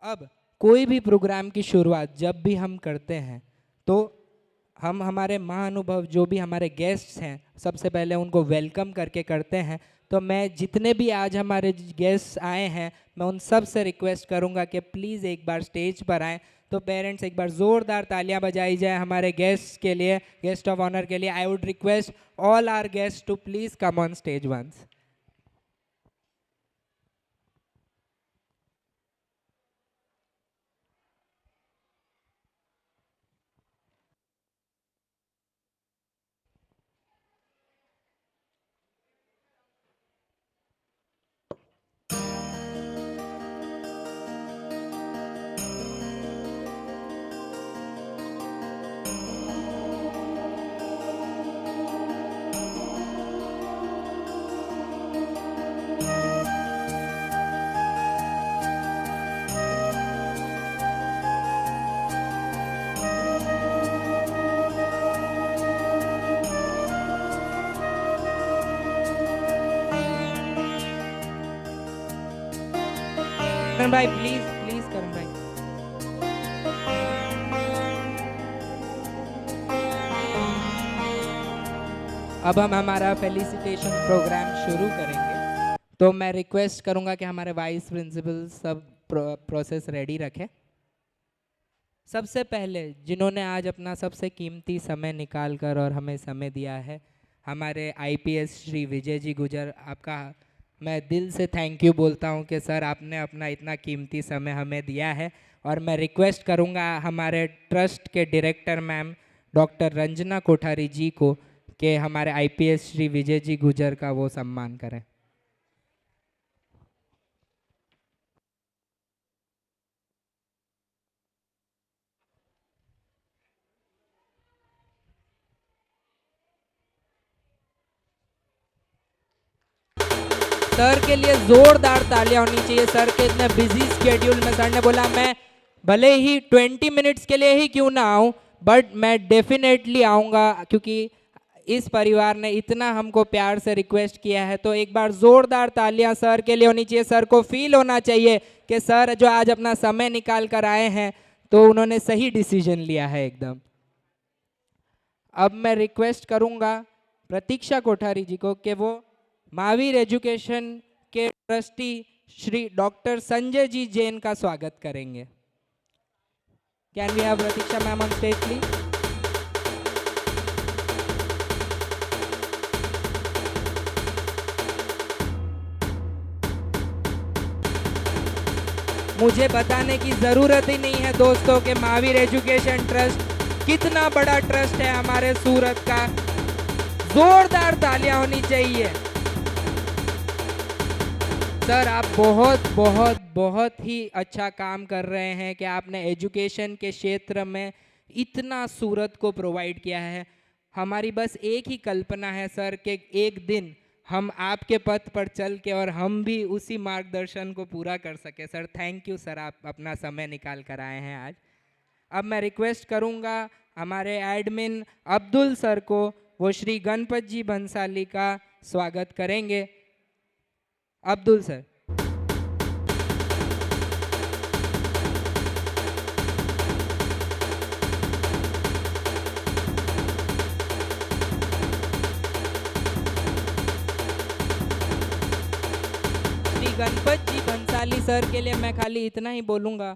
अब कोई भी प्रोग्राम की शुरुआत जब भी हम करते हैं तो हम हमारे महाअनुभव जो भी हमारे गेस्ट्स हैं सबसे पहले उनको वेलकम करके करते हैं। तो मैं जितने भी आज हमारे गेस्ट्स आए हैं मैं उन सब से रिक्वेस्ट करूंगा कि प्लीज़ एक बार स्टेज पर आएँ। तो पेरेंट्स एक बार ज़ोरदार तालियां बजाई जाए हमारे गेस्ट्स के लिए, गेस्ट ऑफ ऑनर के लिए। I would request all our guest to please come on stage once. Karan भाई प्लीज प्लीज करण भाई। अब हम हमारा फेलिसिटेशन प्रोग्राम शुरू करेंगे। तो मैं रिक्वेस्ट करूंगा कि हमारे वाइस प्रिंसिपल सब प्रोसेस रेडी रखें। सबसे पहले जिन्होंने आज अपना सबसे कीमती समय निकाल कर और हमें समय दिया है, हमारे आईपीएस श्री विजय जी गुजर, आपका मैं दिल से थैंक यू बोलता हूं कि सर आपने अपना इतना कीमती समय हमें दिया है। और मैं रिक्वेस्ट करूंगा हमारे ट्रस्ट के director ma'am doctor Ranjana Kothari ji को कि हमारे आईपीएस श्री विजय जी गुजर का वो सम्मान करें। सर के लिए जोरदार तालियां होनी चाहिए। सर के इतने बिजी स्केड्यूल में सर ने बोला मैं भले ही 20 मिनट्स के लिए ही क्यों ना आऊं बट मैं डेफिनेटली आऊंगा, क्योंकि इस परिवार ने इतना हमको प्यार से रिक्वेस्ट किया है। तो एक बार जोरदार तालियां सर के लिए होनी चाहिए। सर को फील होना चाहिए कि सर जो आज अपना समय निकाल कर आए हैं तो उन्होंने सही डिसीजन लिया है एकदम। अब मैं रिक्वेस्ट करूंगा प्रतीक्षा कोठारी जी को कि वो महावीर एजुकेशन के ट्रस्टी श्री डॉक्टर संजय जी जैन का स्वागत करेंगे। Can we have Pratiksha ma'am on stage please. मुझे बताने की जरूरत ही नहीं है दोस्तों कि महावीर एजुकेशन ट्रस्ट कितना बड़ा ट्रस्ट है हमारे सूरत का। जोरदार तालियां होनी चाहिए। सर आप बहुत बहुत बहुत ही अच्छा काम कर रहे हैं कि आपने एजुकेशन के क्षेत्र में इतना सूरत को प्रोवाइड किया है। हमारी बस एक ही कल्पना है सर कि एक दिन हम आपके पथ पर चल के और हम भी उसी मार्गदर्शन को पूरा कर सके। सर थैंक यू सर, आप अपना समय निकाल कर आए हैं आज। अब मैं रिक्वेस्ट करूंगा हमारे एडमिन अब्दुल सर को, वो श्री गणपत जी भंसाली का स्वागत करेंगे। अब्दुल सर। श्री गणपत जी भंसाली सर के लिए मैं खाली इतना ही बोलूँगा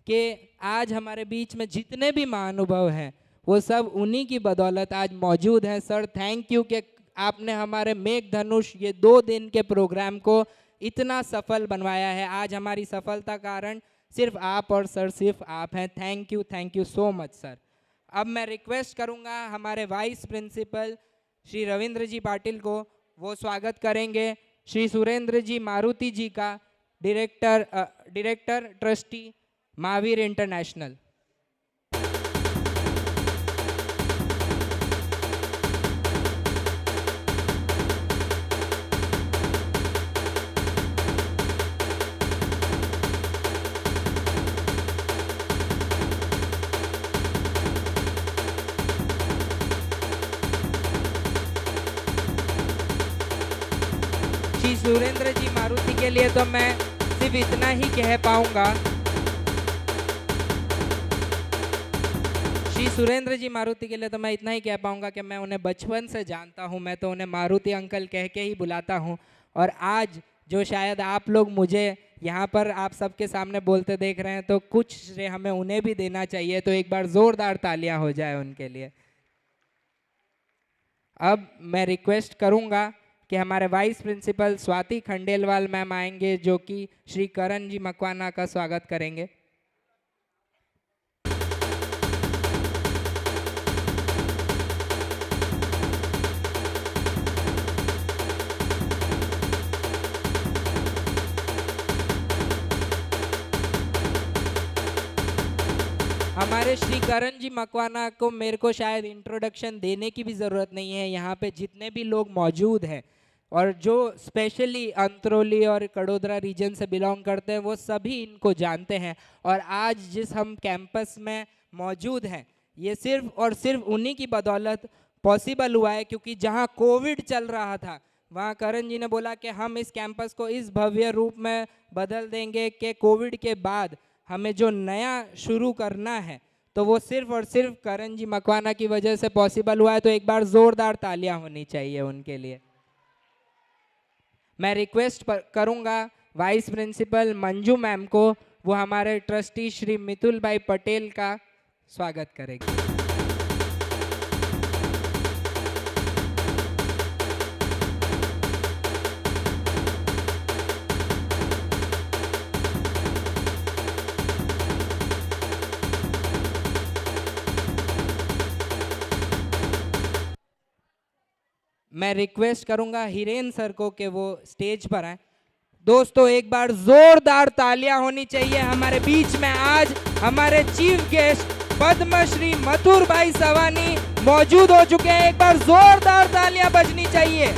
कि आज हमारे बीच में जितने भी महानुभाव हैं वो सब उन्हीं की बदौलत आज मौजूद हैं। सर थैंक यू कि आपने हमारे मेघ धनुष ये 2 दिन के प्रोग्राम को इतना सफल बनवाया है। आज हमारी सफलता कारण सिर्फ आप और सर सिर्फ आप हैं। Thank you so much sir. अब मैं रिक्वेस्ट करूंगा हमारे वाइस प्रिंसिपल श्री रविंद्र जी पाटिल को, वो स्वागत करेंगे श्री सुरेंद्र जी मारुति जी का, director trustee Mahavir international. Shri Surendra ji Maruti के लिए तो मैं सिर्फ इतना ही कह पाऊंगा श्री सुरेंद्र जी मारुति के लिए तो मैं इतना ही कह पाऊंगा कि मैं उन्हें बचपन से जानता हूं, मैं तो उन्हें मारुति अंकल कह के ही बुलाता हूं। और आज जो शायद आप लोग मुझे यहाँ पर आप सबके सामने बोलते देख रहे हैं, तो कुछ श्रेय हमें उन्हें भी देना चाहिए। तो एक बार जोरदार तालियां हो जाए उनके लिए। अब मैं रिक्वेस्ट करूंगा कि हमारे vice principal Swati Khandelwal ma'am आएंगे, जो कि श्री करण जी मकवाना का स्वागत करेंगे। हमारे श्री करण जी मकवाना को मेरे को शायद इंट्रोडक्शन देने की भी ज़रूरत नहीं है। यहाँ पे जितने भी लोग मौजूद हैं और जो स्पेशली अंतरौली और कड़ोदरा रीजन से बिलोंग करते हैं, वो सभी इनको जानते हैं। और आज जिस हम कैंपस में मौजूद हैं, ये सिर्फ और सिर्फ उन्हीं की बदौलत पॉसिबल हुआ है, क्योंकि जहाँ कोविड चल रहा था वहाँ करण जी ने बोला कि हम इस कैंपस को इस भव्य रूप में बदल देंगे कि कोविड के बाद हमें जो नया शुरू करना है, तो वो सिर्फ और सिर्फ करण जी मकवाना की वजह से पॉसिबल हुआ है। तो एक बार जोरदार तालियां होनी चाहिए उनके लिए। मैं रिक्वेस्ट करूंगा वाइस प्रिंसिपल मंजू मैम को, वो हमारे ट्रस्टी श्री मितुल भाई पटेल का स्वागत करेंगे। मैं रिक्वेस्ट करूंगा हिरेन सर को कि वो स्टेज पर आए। दोस्तों एक बार जोरदार तालियां होनी चाहिए। हमारे बीच में आज हमारे चीफ गेस्ट पद्मश्री मथुर भाई सवानी मौजूद हो चुके हैं। एक बार जोरदार तालियां बजनी चाहिए।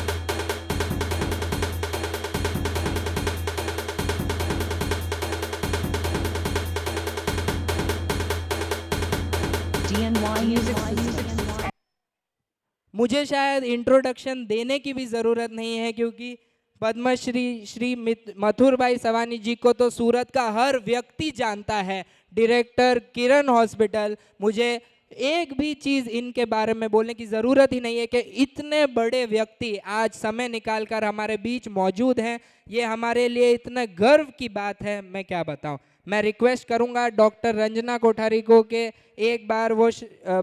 मुझे शायद इंट्रोडक्शन देने की भी ज़रूरत नहीं है, क्योंकि पद्मश्री श्री मथुर भाई सवानी जी को तो सूरत का हर व्यक्ति जानता है। डायरेक्टर किरण हॉस्पिटल, मुझे एक भी चीज़ इनके बारे में बोलने की ज़रूरत ही नहीं है कि इतने बड़े व्यक्ति आज समय निकालकर हमारे बीच मौजूद हैं। ये हमारे लिए इतने गर्व की बात है, मैं क्या बताऊं। मैं रिक्वेस्ट करूंगा डॉक्टर रंजना कोठारी को कि एक बार वो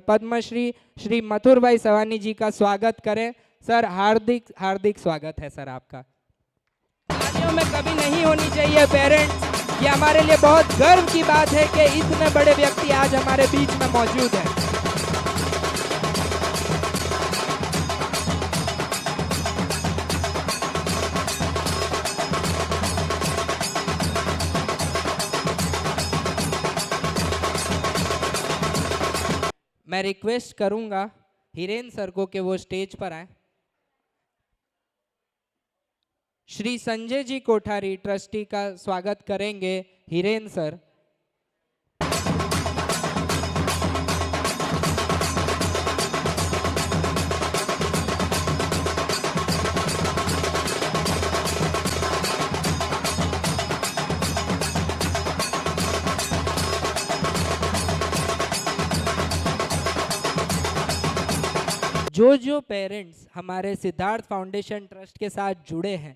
पद्मश्री श्री मथुर भाई सवानी जी का स्वागत करें। सर हार्दिक हार्दिक स्वागत है सर आपका। तालियों में कभी नहीं होनी चाहिए पेरेंट्स। ये हमारे लिए बहुत गर्व की बात है कि इतने बड़े व्यक्ति आज हमारे बीच में मौजूद हैं। मैं रिक्वेस्ट करूंगा हिरेन सर को कि वो स्टेज पर आए। श्री संजय जी कोठारी ट्रस्टी का स्वागत करेंगे हिरेन सर। जो पेरेंट्स हमारे सिद्धार्थ फाउंडेशन ट्रस्ट के साथ जुड़े हैं,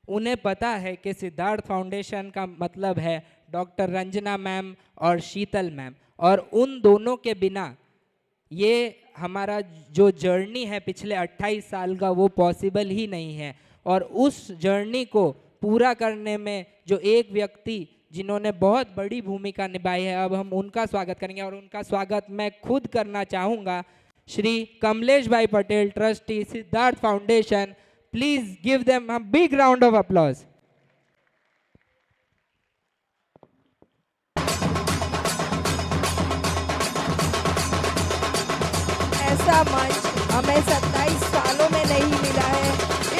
उन्हें पता है कि सिद्धार्थ फाउंडेशन का मतलब है डॉक्टर रंजना मैम और शीतल मैम, और उन दोनों के बिना ये हमारा जो जर्नी है पिछले 28 साल का, वो पॉसिबल ही नहीं है। और उस जर्नी को पूरा करने में जो एक व्यक्ति जिन्होंने बहुत बड़ी भूमिका निभाई है, अब हम उनका स्वागत करेंगे। और उनका स्वागत मैं खुद करना चाहूँगा। श्री कमलेश भाई Patel trustee Siddharth foundation, please give them a big round of applause. ऐसा मंच हमें 27 सालों में नहीं मिला है।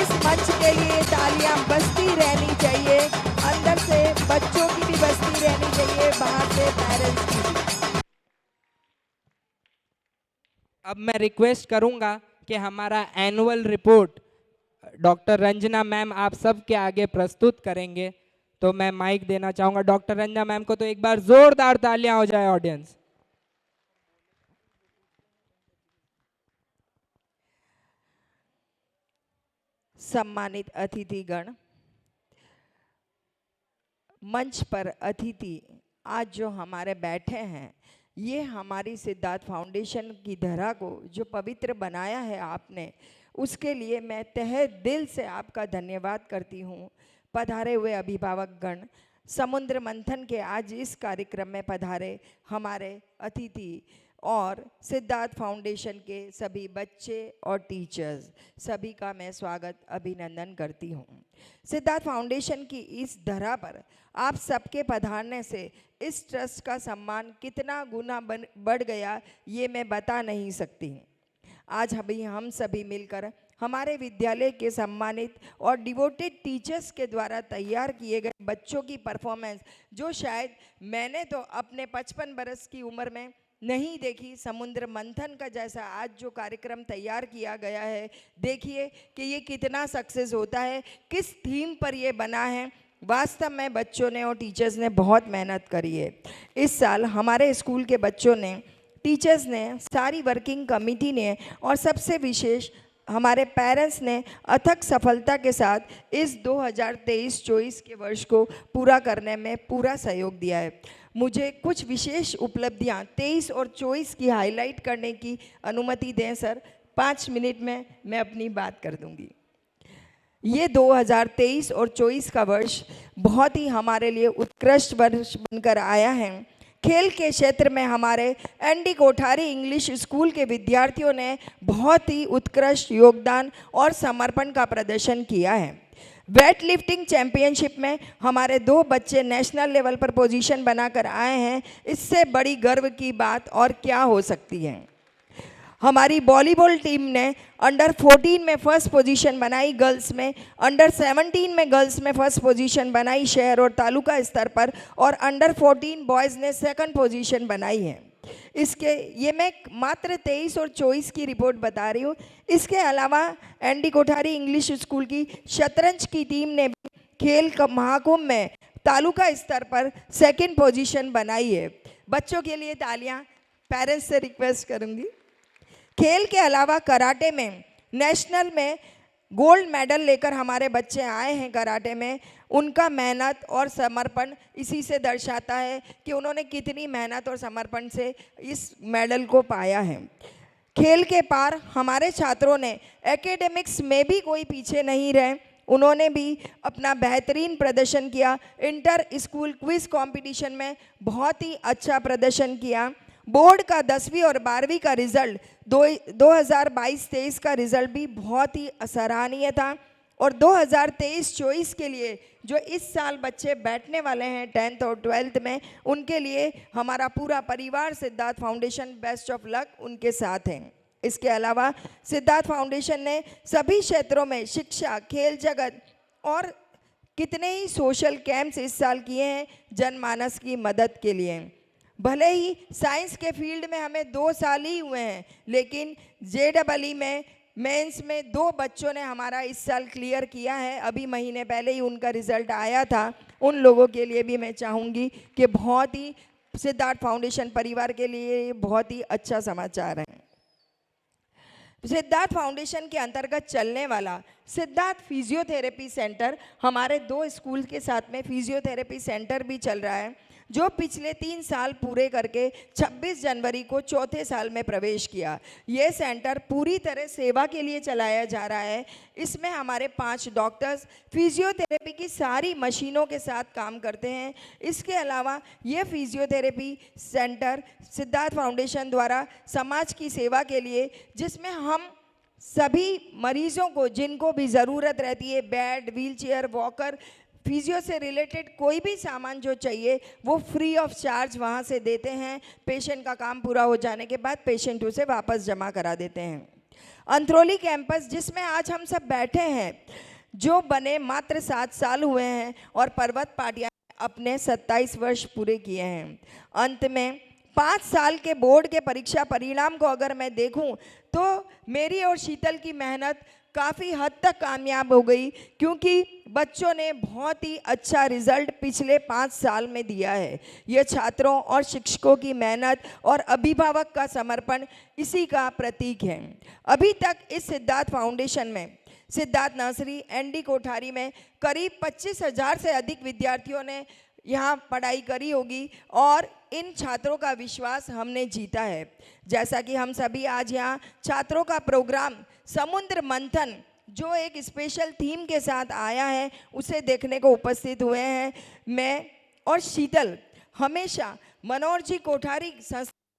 इस मंच के लिए तालियां बजती रहनी चाहिए। अंदर से बच्चों की भी बजती रहनी चाहिए, बाहर से पेरेंट्स की भी। अब मैं रिक्वेस्ट करूंगा कि हमारा annual report doctor Ranjana ma'am आप सबके आगे प्रस्तुत करेंगे। तो मैं माइक देना चाहूंगा डॉक्टर रंजना मैम को। तो एक बार जोरदार तालियां हो जाए ऑडियंस। सम्मानित अतिथिगण, मंच पर अतिथि आज जो हमारे बैठे हैं, ये हमारी सिद्धार्थ फाउंडेशन की धरा को जो पवित्र बनाया है आपने, उसके लिए मैं तहे दिल से आपका धन्यवाद करती हूँ। पधारे हुए अभिभावक गण, समुद्र मंथन के आज इस कार्यक्रम में पधारे हमारे अतिथि और सिद्धार्थ फाउंडेशन के सभी बच्चे और टीचर्स, सभी का मैं स्वागत अभिनंदन करती हूँ। सिद्धार्थ फाउंडेशन की इस धरा पर आप सबके पधारने से इस ट्रस्ट का सम्मान कितना गुना बढ़ गया, ये मैं बता नहीं सकती। आज अभी हम सभी मिलकर हमारे विद्यालय के सम्मानित और डिवोटेड टीचर्स के द्वारा तैयार किए गए बच्चों की परफॉर्मेंस, जो शायद मैंने तो अपने 55 बरस की उम्र में नहीं देखी, समुद्र मंथन का जैसा आज जो कार्यक्रम तैयार किया गया है, देखिए कि ये कितना सक्सेस होता है, किस थीम पर ये बना है। वास्तव में बच्चों ने और टीचर्स ने बहुत मेहनत करी है। इस साल हमारे स्कूल के बच्चों ने, टीचर्स ने, सारी वर्किंग कमेटी ने और सबसे विशेष हमारे पेरेंट्स ने अथक सफलता के साथ इस 2023-24 के वर्ष को पूरा करने में पूरा सहयोग दिया है। मुझे कुछ विशेष उपलब्धियां 23 और 24 की हाईलाइट करने की अनुमति दें सर। 5 मिनट में मैं अपनी बात कर दूंगी। ये 2023 और 24 का वर्ष बहुत ही हमारे लिए उत्कृष्ट वर्ष बनकर आया है। खेल के क्षेत्र में हमारे एनडी कोठारी इंग्लिश स्कूल के विद्यार्थियों ने बहुत ही उत्कृष्ट योगदान और समर्पण का प्रदर्शन किया है। वेट लिफ्टिंग चैंपियनशिप में हमारे 2 बच्चे नेशनल लेवल पर पोजीशन बनाकर आए हैं। इससे बड़ी गर्व की बात और क्या हो सकती है। हमारी वॉलीबॉल टीम ने अंडर 14 में फर्स्ट पोजीशन बनाई गर्ल्स में, अंडर 17 में गर्ल्स में फर्स्ट पोजीशन बनाई शहर और तालुका स्तर पर, और अंडर 14 बॉयज़ ने सेकंड पोजीशन बनाई है। ये मैं मात्र 23 और 24 की रिपोर्ट बता रही हूँ। इसके अलावा एनडी कोठारी इंग्लिश स्कूल की शतरंज की टीम ने भी खेल महाकुंभ में तालुका स्तर पर सेकंड पोजीशन बनाई है। बच्चों के लिए तालियां। पेरेंट्स से रिक्वेस्ट करूँगी। खेल के अलावा कराटे में नेशनल में गोल्ड मेडल लेकर हमारे बच्चे आए हैं। कराटे में उनका मेहनत और समर्पण इसी से दर्शाता है कि उन्होंने कितनी मेहनत और समर्पण से इस मेडल को पाया है। खेल के पार हमारे छात्रों ने एकेडमिक्स में भी कोई पीछे नहीं रहे, उन्होंने भी अपना बेहतरीन प्रदर्शन किया। इंटर स्कूल क्विज कंपटीशन में बहुत ही अच्छा प्रदर्शन किया। बोर्ड का 10वीं और 12वीं का रिजल्ट 2022-23 का रिजल्ट भी बहुत ही सराहनीय था। और 2023-24 के लिए जो इस साल बच्चे बैठने वाले हैं 10th और 12th में, उनके लिए हमारा पूरा परिवार Siddharth foundation best of luck उनके साथ हैं। इसके अलावा सिद्धार्थ फाउंडेशन ने सभी क्षेत्रों में शिक्षा, खेल जगत और कितने ही सोशल कैंप्स इस साल किए हैं जनमानस की मदद के लिए। भले ही साइंस के फील्ड में हमें 2 साल ही हुए हैं, लेकिन JEE में मेंस में 2 बच्चों ने हमारा इस साल क्लियर किया है। अभी महीने पहले ही उनका रिजल्ट आया था। उन लोगों के लिए भी मैं चाहूँगी कि बहुत ही सिद्धार्थ फाउंडेशन परिवार के लिए बहुत ही अच्छा समाचार है। सिद्धार्थ फाउंडेशन के अंतर्गत चलने वाला सिद्धार्थ फिजियोथेरेपी सेंटर, हमारे 2 स्कूल के साथ में फिजियोथेरेपी सेंटर भी चल रहा है, जो पिछले 3 साल पूरे करके 26 जनवरी को 4थे साल में प्रवेश किया। ये सेंटर पूरी तरह सेवा के लिए चलाया जा रहा है। इसमें हमारे 5 डॉक्टर्स फिजियोथेरेपी की सारी मशीनों के साथ काम करते हैं। इसके अलावा ये फिजियोथेरेपी सेंटर सिद्धार्थ फाउंडेशन द्वारा समाज की सेवा के लिए, जिसमें हम सभी मरीजों को जिनको भी ज़रूरत रहती है, बेड, व्हीलचेयर, वॉकर, फिजियो से रिलेटेड कोई भी सामान जो चाहिए वो फ्री ऑफ चार्ज वहाँ से देते हैं। पेशेंट का काम पूरा हो जाने के बाद पेशेंट उसे वापस जमा करा देते हैं। अंतरौली कैंपस, जिसमें आज हम सब बैठे हैं, जो बने मात्र 7 साल हुए हैं और पर्वत पाटिया अपने 27 वर्ष पूरे किए हैं। अंत में 5 साल के बोर्ड के परीक्षा परिणाम को अगर मैं देखूं तो मेरी और शीतल की मेहनत काफ़ी हद तक कामयाब हो गई, क्योंकि बच्चों ने बहुत ही अच्छा रिजल्ट पिछले 5 साल में दिया है। ये छात्रों और शिक्षकों की मेहनत और अभिभावक का समर्पण इसी का प्रतीक है। अभी तक इस सिद्धार्थ फाउंडेशन में सिद्धार्थ नर्सरी एनडी कोठारी में करीब 25,000 से अधिक विद्यार्थियों ने यहाँ पढ़ाई करी होगी और इन छात्रों का विश्वास हमने जीता है। जैसा कि हम सभी आज यहाँ छात्रों का प्रोग्राम समुद्र मंथन जो एक स्पेशल थीम के साथ आया है उसे देखने को उपस्थित हुए हैं। मैं और शीतल हमेशा मनोहर जी कोठारी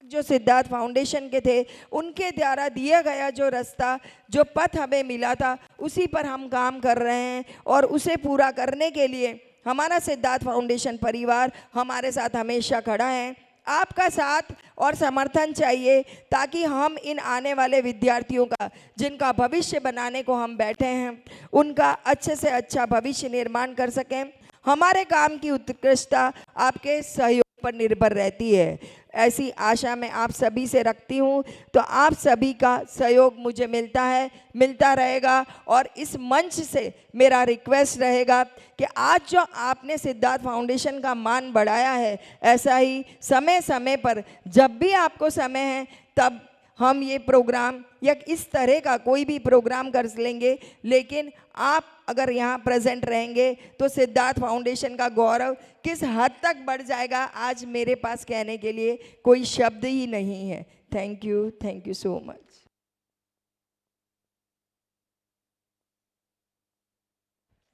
जो सिद्धार्थ फाउंडेशन के थे उनके द्वारा दिया गया जो रास्ता जो पथ हमें मिला था उसी पर हम काम कर रहे हैं और उसे पूरा करने के लिए हमारा सिद्धार्थ फाउंडेशन परिवार हमारे साथ हमेशा खड़ा है। आपका साथ और समर्थन चाहिए ताकि हम इन आने वाले विद्यार्थियों का जिनका भविष्य बनाने को हम बैठे हैं उनका अच्छे से अच्छा भविष्य निर्माण कर सकें। हमारे काम की उत्कृष्टता आपके सहयोग पर निर्भर रहती है, ऐसी आशा मैं आप सभी से रखती हूँ। तो आप सभी का सहयोग मुझे मिलता है, मिलता रहेगा और इस मंच से मेरा रिक्वेस्ट रहेगा कि आज जो आपने सिद्धार्थ फाउंडेशन का मान बढ़ाया है ऐसा ही समय समय पर जब भी आपको समय है तब हम ये प्रोग्राम या इस तरह का कोई भी प्रोग्राम कर लेंगे, लेकिन आप अगर यहाँ प्रेजेंट रहेंगे तो सिद्धार्थ फाउंडेशन का गौरव किस हद तक बढ़ जाएगा आज मेरे पास कहने के लिए कोई शब्द ही नहीं है। Thank you so much.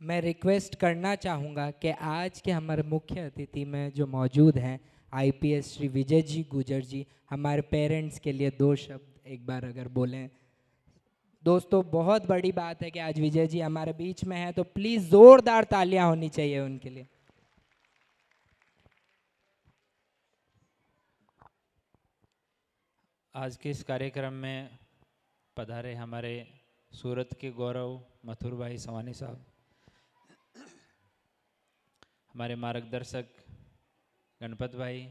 मैं रिक्वेस्ट करना चाहूँगा कि आज के हमारे मुख्य अतिथि में जो मौजूद हैं आईपीएस श्री विजय जी गुजर जी हमारे पेरेंट्स के लिए 2 शब्द एक बार अगर बोलें। दोस्तों बहुत बड़ी बात है कि आज विजय जी हमारे बीच में हैं, तो प्लीज़ ज़ोरदार तालियां होनी चाहिए उनके लिए। आज के इस कार्यक्रम में पधारे हमारे सूरत के गौरव मथुर भाई सवानी साहब, हमारे मार्गदर्शक गणपत भाई,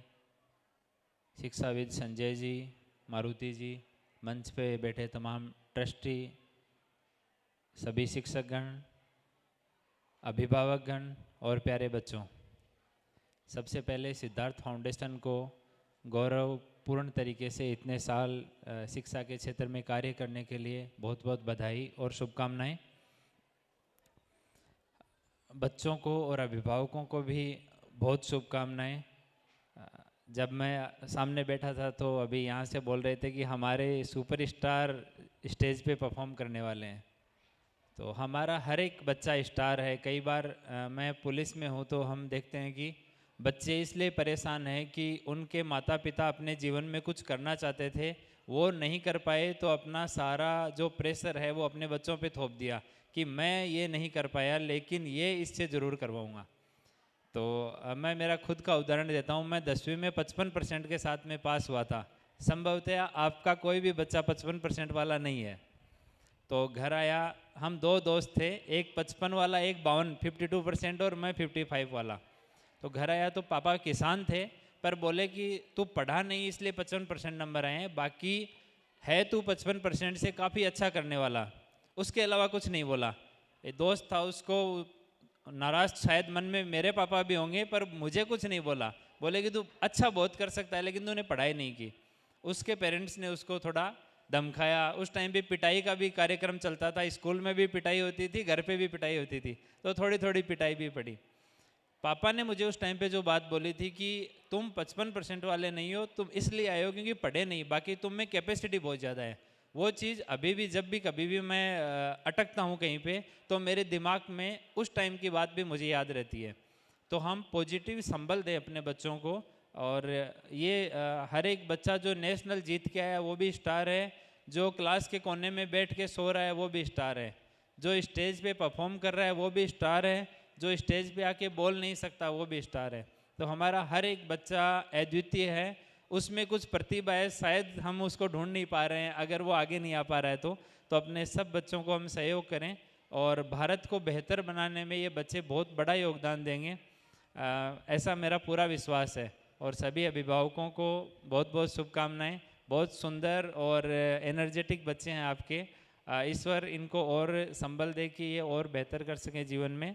शिक्षाविद संजय जी, मारुति जी, मंच पे बैठे तमाम ट्रस्टी, सभी शिक्षकगण, अभिभावकगण और प्यारे बच्चों, सबसे पहले सिद्धार्थ फाउंडेशन को गौरवपूर्ण तरीके से इतने साल शिक्षा के क्षेत्र में कार्य करने के लिए बहुत बहुत बधाई और शुभकामनाएं। बच्चों को और अभिभावकों को भी बहुत शुभकामनाएं। जब मैं सामने बैठा था तो अभी यहाँ से बोल रहे थे कि हमारे सुपरस्टार स्टेज पे परफॉर्म करने वाले हैं, तो हमारा हर एक बच्चा स्टार है। कई बार मैं पुलिस में हूँ तो हम देखते हैं कि बच्चे इसलिए परेशान हैं कि उनके माता पिता अपने जीवन में कुछ करना चाहते थे, वो नहीं कर पाए, तो अपना सारा जो प्रेशर है वो अपने बच्चों पे थोप दिया कि मैं ये नहीं कर पाया लेकिन ये इससे ज़रूर करवाऊँगा। तो मैं मेरा खुद का उदाहरण देता हूँ। मैं 10वीं में 55% के साथ में पास हुआ था। संभवतः आपका कोई भी बच्चा 55% वाला नहीं है। तो घर आया, हम 2 दोस्त थे, एक 55 वाला, एक 52 और मैं 55 वाला। तो घर आया तो पापा किसान थे पर बोले कि तू पढ़ा नहीं इसलिए 55% नंबर आए हैं, बाकी है तू 55% से काफ़ी अच्छा करने वाला, उसके अलावा कुछ नहीं बोला। एक दोस्त था, उसको नाराज शायद मन में मेरे पापा भी होंगे, पर मुझे कुछ नहीं बोला। बोले कि तू अच्छा बहुत कर सकता है लेकिन तूने पढ़ाई नहीं की। उसके पेरेंट्स ने उसको थोड़ा धमकाया। उस टाइम पे पिटाई का भी कार्यक्रम चलता था, स्कूल में भी पिटाई होती थी, घर पे भी पिटाई होती थी, तो थोड़ी थोड़ी पिटाई भी पड़ी। पापा ने मुझे उस टाइम पे जो बात बोली थी कि तुम 55% वाले नहीं हो, तुम इसलिए आए हो क्योंकि पढ़े नहीं, बाकी तुम में कैपेसिटी बहुत ज़्यादा है। वो चीज़ अभी भी जब भी कभी भी मैं अटकता हूँ कहीं पे, तो मेरे दिमाग में उस टाइम की बात भी मुझे याद रहती है। तो हम पॉजिटिव संबल दें अपने बच्चों को, और ये हर एक बच्चा जो नेशनल जीत के आया वो भी स्टार है, जो क्लास के कोने में बैठ के सो रहा है वो भी स्टार है, जो स्टेज पे परफॉर्म कर रहा है वो भी स्टार है, जो स्टेज पे आके बोल नहीं सकता वो भी स्टार है। तो हमारा हर एक बच्चा अद्वितीय है, उसमें कुछ प्रतिभा है, शायद हम उसको ढूंढ नहीं पा रहे हैं। अगर वो आगे नहीं आ पा रहा है तो अपने सब बच्चों को हम सहयोग करें और भारत को बेहतर बनाने में ये बच्चे बहुत बड़ा योगदान देंगे, ऐसा मेरा पूरा विश्वास है। और सभी अभिभावकों को बहुत बहुत शुभकामनाएं। बहुत सुंदर और एनर्जेटिक बच्चे हैं आपके, ईश्वर इनको और संबल दे कि ये और बेहतर कर सकें जीवन में।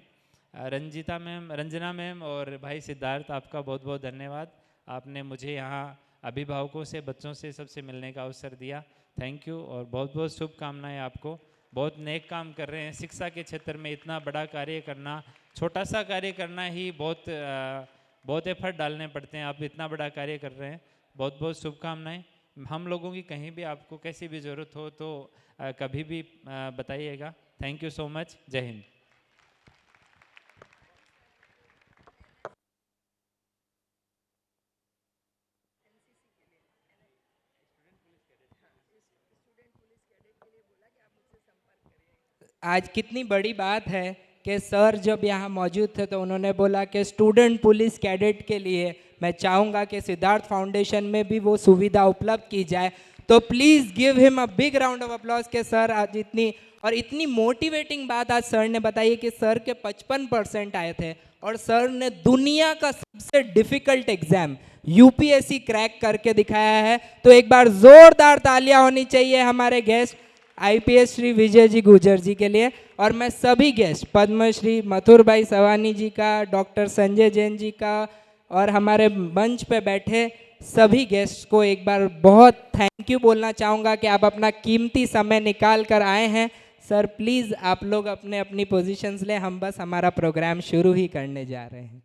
रंजना मैम और भाई सिद्धार्थ, आपका बहुत बहुत धन्यवाद। आपने मुझे यहाँ अभिभावकों से, बच्चों से, सबसे मिलने का अवसर दिया। थैंक यू और बहुत बहुत शुभकामनाएं आपको। बहुत नेक काम कर रहे हैं। शिक्षा के क्षेत्र में इतना बड़ा कार्य करना, छोटा सा कार्य करना ही बहुत एफर्ट डालने पड़ते हैं। आप इतना बड़ा कार्य कर रहे हैं, बहुत बहुत शुभकामनाएं। हम लोगों की कहीं भी आपको कैसी भी ज़रूरत हो तो कभी भी बताइएगा। Thank you so much. जय हिंद। आज कितनी बड़ी बात है कि सर जब यहाँ मौजूद थे तो उन्होंने बोला कि स्टूडेंट पुलिस कैडेट के लिए मैं चाहूँगा कि सिद्धार्थ फाउंडेशन में भी वो सुविधा उपलब्ध की जाए। तो please give him a big round of applause के सर आज इतनी मोटिवेटिंग बात आज सर ने बताई कि सर के 55% आए थे और सर ने दुनिया का सबसे डिफिकल्ट एग्जाम यूपीएससी क्रैक करके दिखाया है। तो एक बार जोरदार तालियां होनी चाहिए हमारे गेस्ट आईपीएस श्री विजय जी गुर्जर जी के लिए। और मैं सभी गेस्ट पद्मश्री मथुर भाई सवानी जी का, डॉक्टर संजय जैन जी का और हमारे मंच पे बैठे सभी गेस्ट को एक बार बहुत थैंक यू बोलना चाहूँगा कि आप अपना कीमती समय निकाल कर आए हैं। सर प्लीज़ आप लोग अपने अपनी पोजीशंस लें, हम बस हमारा प्रोग्राम शुरू ही करने जा रहे हैं।